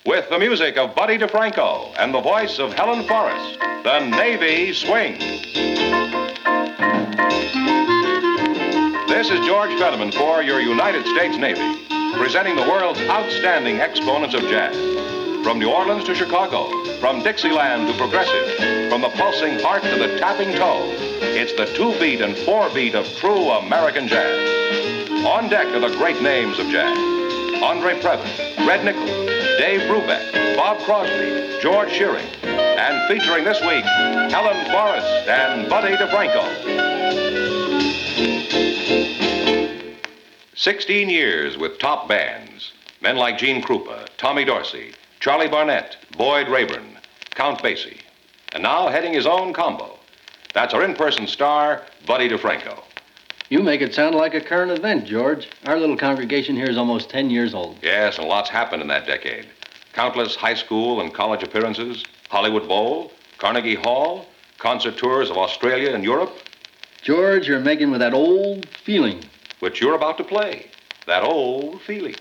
with the music of Buddy DeFranco and the voice of Helen Forrest, the Navy Swing. This is George Feldman for your United States Navy, presenting the world's outstanding exponents of jazz. From New Orleans to Chicago, from Dixieland to progressive, from the pulsing heart to the tapping toe, it's the 2-beat and 4-beat of true American jazz. On deck are the great names of jazz: Andre Previn, Red Nichols, Dave Brubeck, Bob Crosby, George Shearing, and featuring this week, Helen Forrest and Buddy DeFranco. 16 years with top bands. Men like Gene Krupa, Tommy Dorsey, Charlie Barnett, Boyd Rayburn, Count Basie. And now heading his own combo. That's our in-person star, Buddy DeFranco. You make it sound like a current event, George. Our little congregation here is almost 10 years old. Yes, and lots happened in that decade. Countless high school and college appearances, Hollywood Bowl, Carnegie Hall, concert tours of Australia and Europe. George, you're making with that old feeling. Which you're about to play. That old feeling.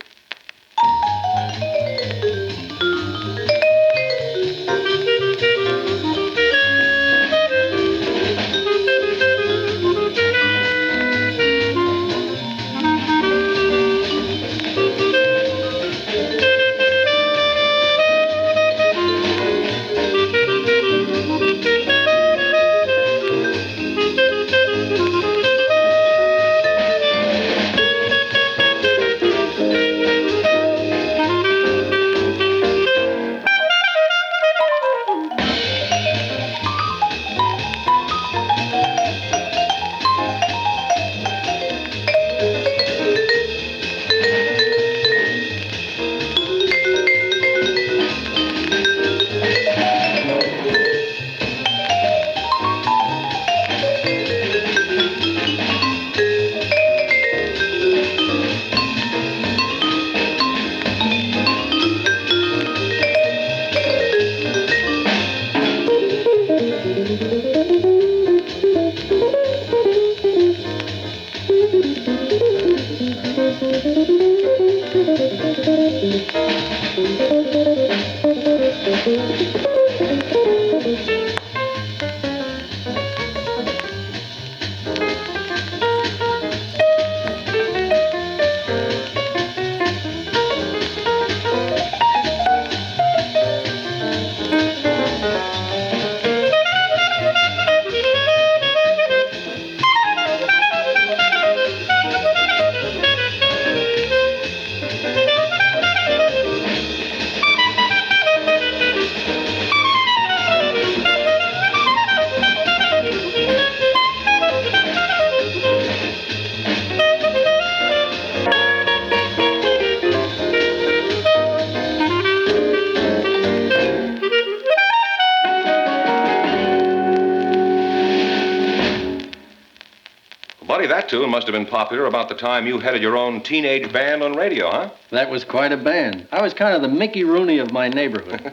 That tune must have been popular about the time you headed your own teenage band on radio, huh? That was quite a band. I was kind of the Mickey Rooney of my neighborhood.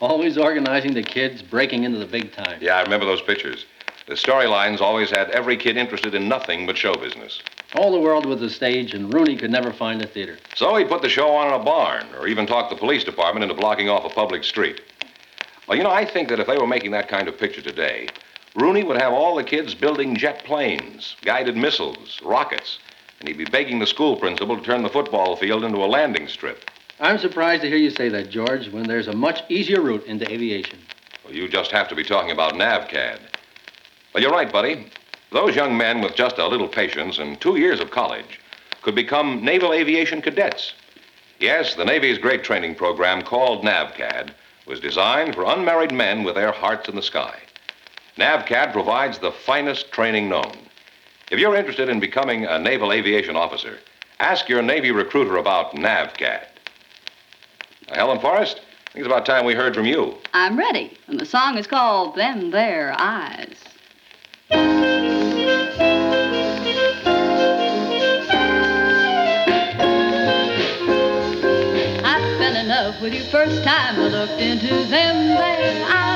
Always organizing the kids, breaking into the big time. Yeah, I remember those pictures. The storylines always had every kid interested in nothing but show business. All the world was the stage, and Rooney could never find a theater. So he'd put the show on in a barn, or even talk the police department into blocking off a public street. Well, you know, I think that if they were making that kind of picture today, Rooney would have all the kids building jet planes, guided missiles, rockets, and he'd be begging the school principal to turn the football field into a landing strip. I'm surprised to hear you say that, George, when there's a much easier route into aviation. Well, you just have to be talking about NAVCAD. Well, you're right, buddy. Those young men with just a little patience and 2 years of college could become naval aviation cadets. Yes, the Navy's great training program called NAVCAD was designed for unmarried men with their hearts in the sky. NAVCAD provides the finest training known. If you're interested in becoming a naval aviation officer, ask your Navy recruiter about NAVCAD. Helen Forrest, I think it's about time we heard from you. I'm ready, and the song is called Them There Eyes. I fell in love with you first time I looked into them there eyes.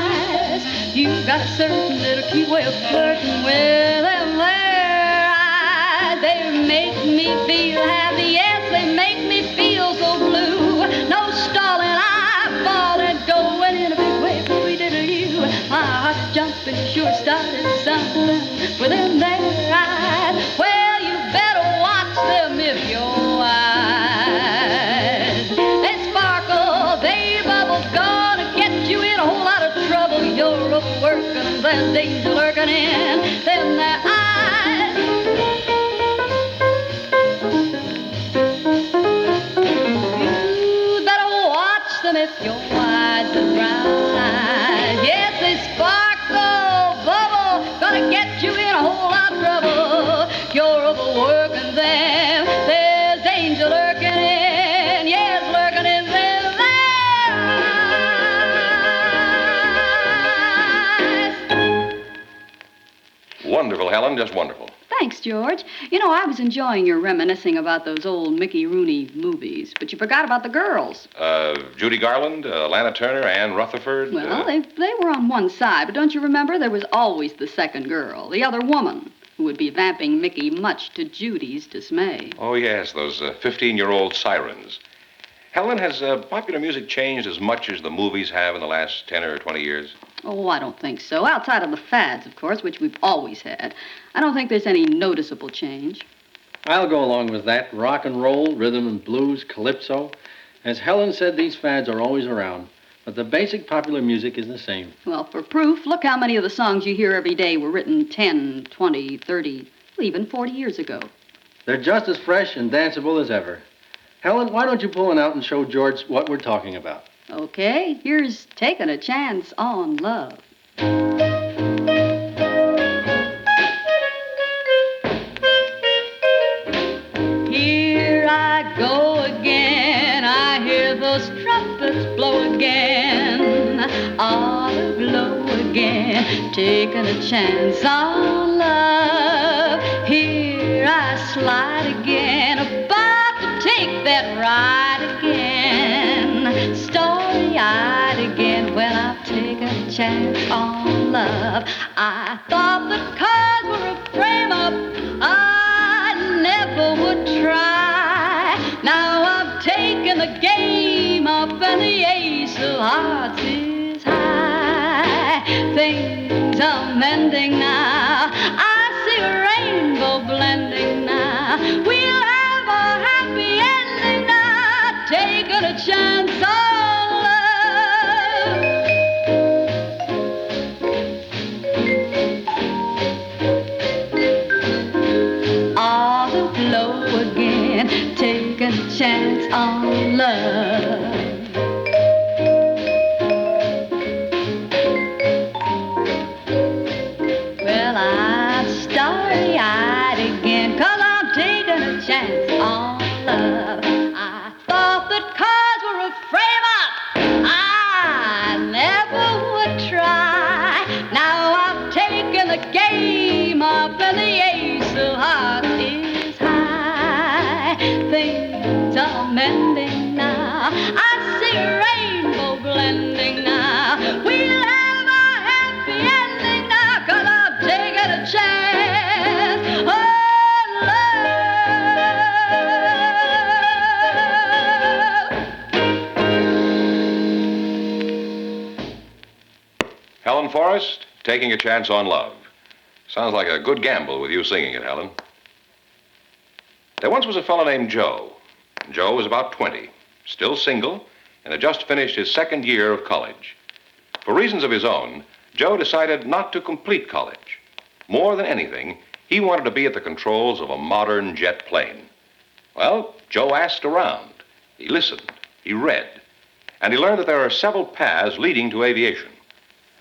You got a certain little cute way of flirting with them there eyes. They make me feel happy, yes, they make me feel so blue. No stalling, I'm Your eyes are bright. Yes, they sparkle, bubble. Gonna get you in a whole lot of trouble. You're overworking them. There's danger lurking in. Yes, lurking in them eyes. Wonderful, Helen, just wonderful. Thanks, George. You know, I was enjoying your reminiscing about those old Mickey Rooney movies, but you forgot about the girls. Judy Garland, Lana Turner, Ann Rutherford. Well, they were on one side, but don't you remember there was always the second girl, the other woman, who would be vamping Mickey much to Judy's dismay. Oh, yes, those 15-year-old sirens. Helen, has popular music changed as much as the movies have in the last 10 or 20 years? Oh, I don't think so. Outside of the fads, of course, which we've always had. I don't think there's any noticeable change. I'll go along with that. Rock and roll, rhythm and blues, calypso. As Helen said, these fads are always around. But the basic popular music is the same. Well, for proof, look how many of the songs you hear every day were written 10, 20, 30, even 40 years ago. They're just as fresh and danceable as ever. Helen, why don't you pull one out and show George what we're talking about? Okay, here's Taking a Chance on Love. Here I go again. I hear those trumpets blow again. Auto glow again. Taking a chance on love. Here I slide again. About to take that ride again. Starry-eyed again. Well, I've taken a chance on love. I thought the cards were a frame-up. I never would try. Now I've taken the game up and the ace of hearts is high. Things are mending now. I see a rainbow blending now. We'll have a happy ending now. Taking a chance on taking a chance on love. Well, I'm starry-eyed again, 'cause I'm taking a chance on love. I thought that cards were a frame-up. I never would try. Now I've taken the game up and the ace of hearts is high. Things are mending now. I see a rainbow blending now. We'll have a happy ending now, 'cause I've taken a chance on love. Helen Forrest, Taking a Chance on Love. Sounds like a good gamble with you singing it, Helen. There once was a fellow named Joe. Joe was about 20, still single, and had just finished his second year of college. For reasons of his own, Joe decided not to complete college. More than anything, he wanted to be at the controls of a modern jet plane. Well, Joe asked around. He listened. He read. And he learned that there are several paths leading to aviation.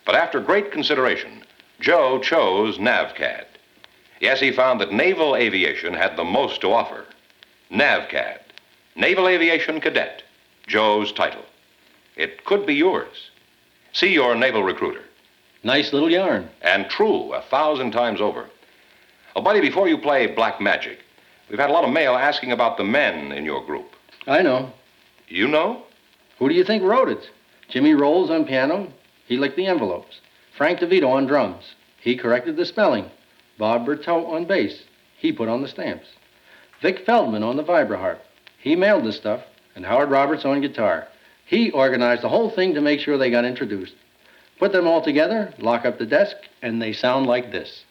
But after great consideration, Joe chose NAVCAD. Yes, he found that naval aviation had the most to offer. NAVCAD, Naval Aviation Cadet, Joe's title. It could be yours. See your naval recruiter. Nice little yarn. And true, 1,000 times over. Oh, buddy, before you play Black Magic, we've had a lot of mail asking about the men in your group. I know. You know? Who do you think wrote it? Jimmy Rowles on piano. He licked the envelopes. Frank Devino on drums. He corrected the spelling. Bob Bertel on bass. He put on the stamps. Vic Feldman on the vibraharp. He mailed the stuff. And Howard Roberts on guitar. He organized the whole thing to make sure they got introduced. Put them all together, lock up the desk, and they sound like this.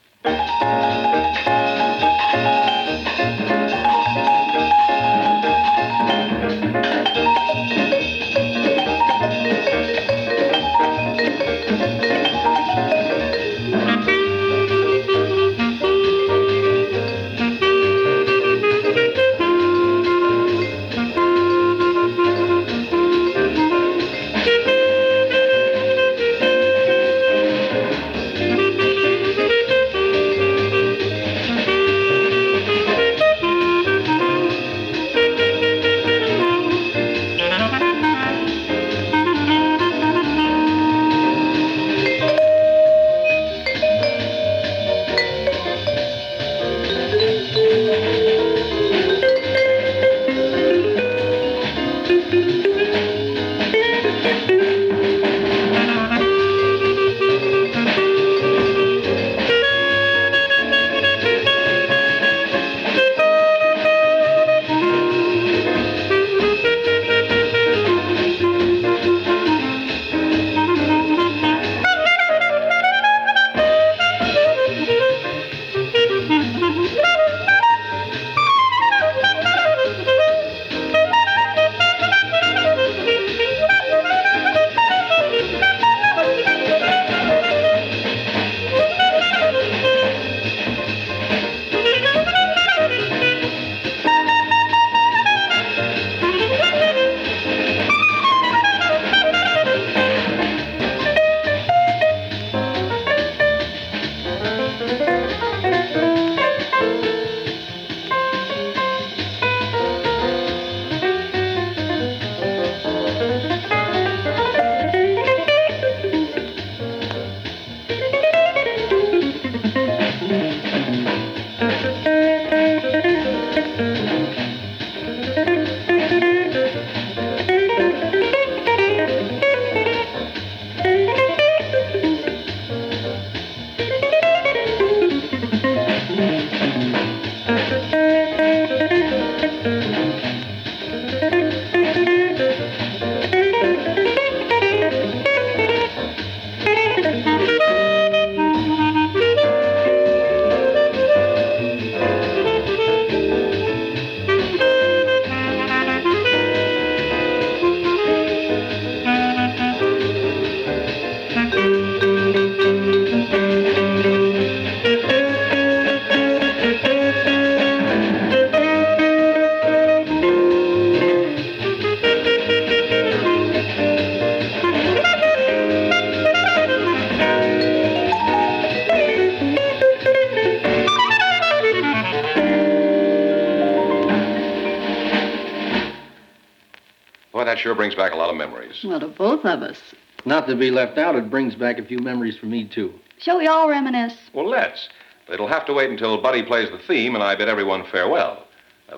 Boy, that sure brings back a lot of memories. Well, to both of us. Not to be left out, it brings back a few memories for me, too. Shall we all reminisce? Well, let's. But it'll have to wait until Buddy plays the theme and I bid everyone farewell.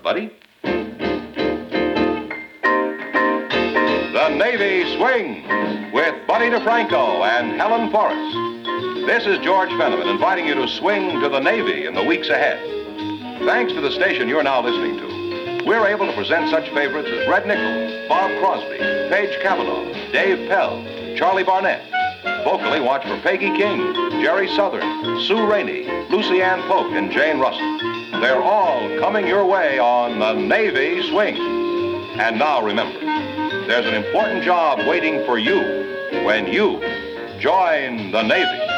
Buddy? The Navy Swings with Buddy DeFranco and Helen Forrest. This is George Feldman inviting you to swing to the Navy in the weeks ahead. Thanks to the station you're now listening to, we're able to present such favorites as Red Nichols, Bob Crosby, Paige Cavanaugh, Dave Pell, Charlie Barnett. Vocally, watch for Peggy King, Jerry Southern, Sue Rainey, Lucy Ann Polk, and Jane Russell. They're all coming your way on the Navy Swings. And now remember, there's an important job waiting for you when you join the Navy.